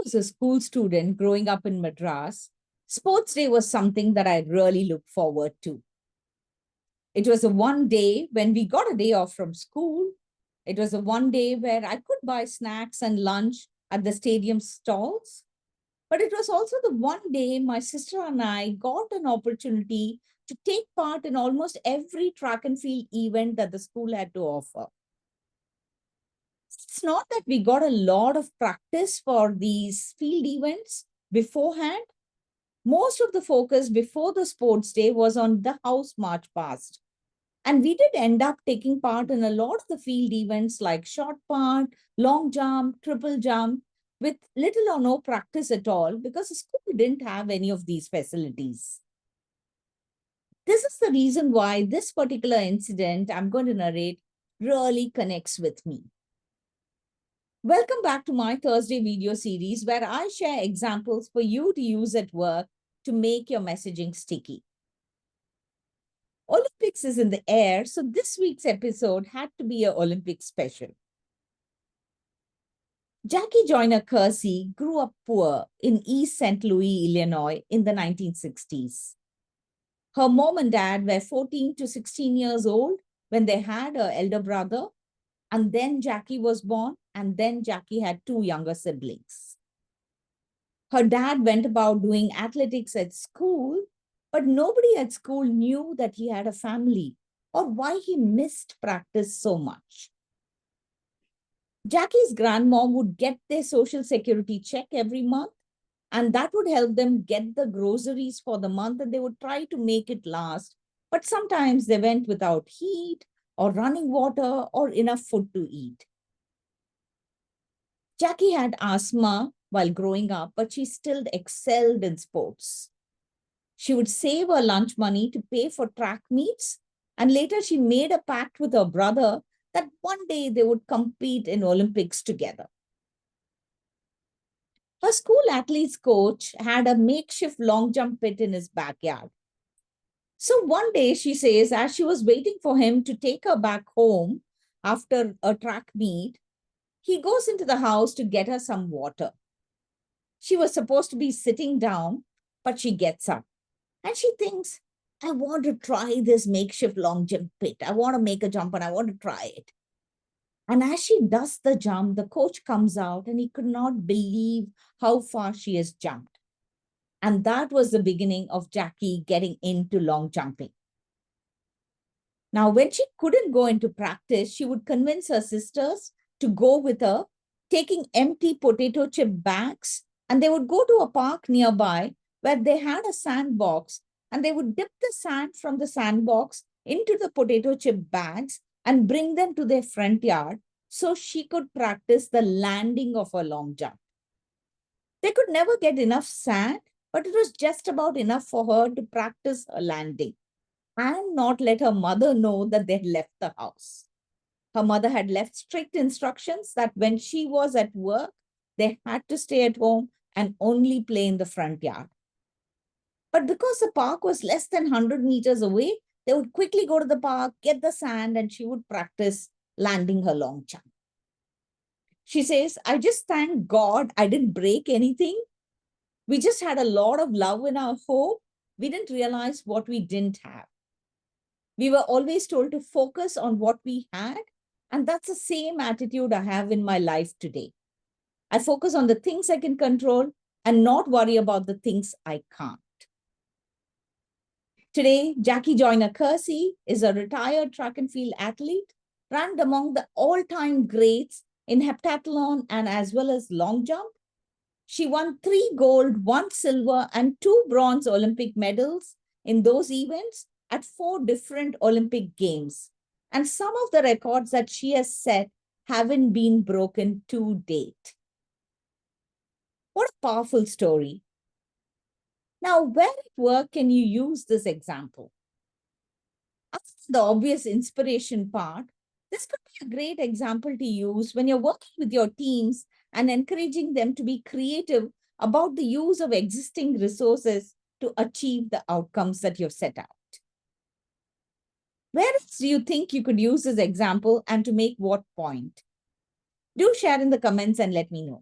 was a school student growing up in Madras, sports day was something that I really looked forward to. It was a one day when we got a day off from school. It was a one day where I could buy snacks and lunch at the stadium stalls. But it was also the one day my sister and I got an opportunity to take part in almost every track and field event that the school had to offer. It's not that we got a lot of practice for these field events beforehand. Most of the focus before the sports day was on the house march past. And we did end up taking part in a lot of the field events like short put, long jump, triple jump, with little or no practice at all because the school didn't have any of these facilities. This is the reason why this particular incident I'm going to narrate really connects with me. Welcome back to my Thursday video series where I share examples for you to use at work to make your messaging sticky. Olympics is in the air, so this week's episode had to be an Olympic special. Jackie Joyner-Kersee grew up poor in East St. Louis, Illinois in the 1960s. Her mom and dad were 14 to 16 years old when they had an elder brother, and then Jackie was born, and then Jackie had two younger siblings. Her dad went about doing athletics at school, but nobody at school knew that he had a family or why he missed practice so much. Jackie's grandmom would get their social security check every month, and that would help them get the groceries for the month, and they would try to make it last. But sometimes they went without heat or running water or enough food to eat. Jackie had asthma while growing up, but she still excelled in sports. She would save her lunch money to pay for track meets, and later she made a pact with her brother that one day they would compete in Olympics together. Her school athletes coach had a makeshift long jump pit in his backyard. So one day, she says, as she was waiting for him to take her back home after a track meet, he goes into the house to get her some water. She was supposed to be sitting down, but she gets up. And she thinks, I want to try this makeshift long jump pit. I want to make a jump and I want to try it. And as she does the jump, the coach comes out and he could not believe how far she has jumped. And that was the beginning of Jackie getting into long jumping. Now, when she couldn't go into practice, she would convince her sisters to go with her, taking empty potato chip bags, and they would go to a park nearby where they had a sandbox, and they would dip the sand from the sandbox into the potato chip bags and bring them to their front yard so she could practice the landing of a long jump. They could never get enough sand, but it was just about enough for her to practice her landing and not let her mother know that they had left the house. Her mother had left strict instructions that when she was at work, they had to stay at home and only play in the front yard. But because the park was less than 100 meters away, they would quickly go to the park, get the sand, and she would practice landing her long jump. She says, I just thank God I didn't break anything. We just had a lot of love in our home. We didn't realize what we didn't have. We were always told to focus on what we had, and that's the same attitude I have in my life today. I focus on the things I can control and not worry about the things I can't. Today, Jackie Joyner-Kersee is a retired track and field athlete, ranked among the all-time greats in heptathlon and as well as long jump. She won 3 gold, 1 silver, and 2 bronze Olympic medals in those events at 4 different Olympic Games. And some of the records that she has set haven't been broken to date. What a powerful story. Now, where at work can you use this example? After the obvious inspiration part, this could be a great example to use when you're working with your teams and encouraging them to be creative about the use of existing resources to achieve the outcomes that you've set out. Where else do you think you could use this example and to make what point? Do share in the comments and let me know.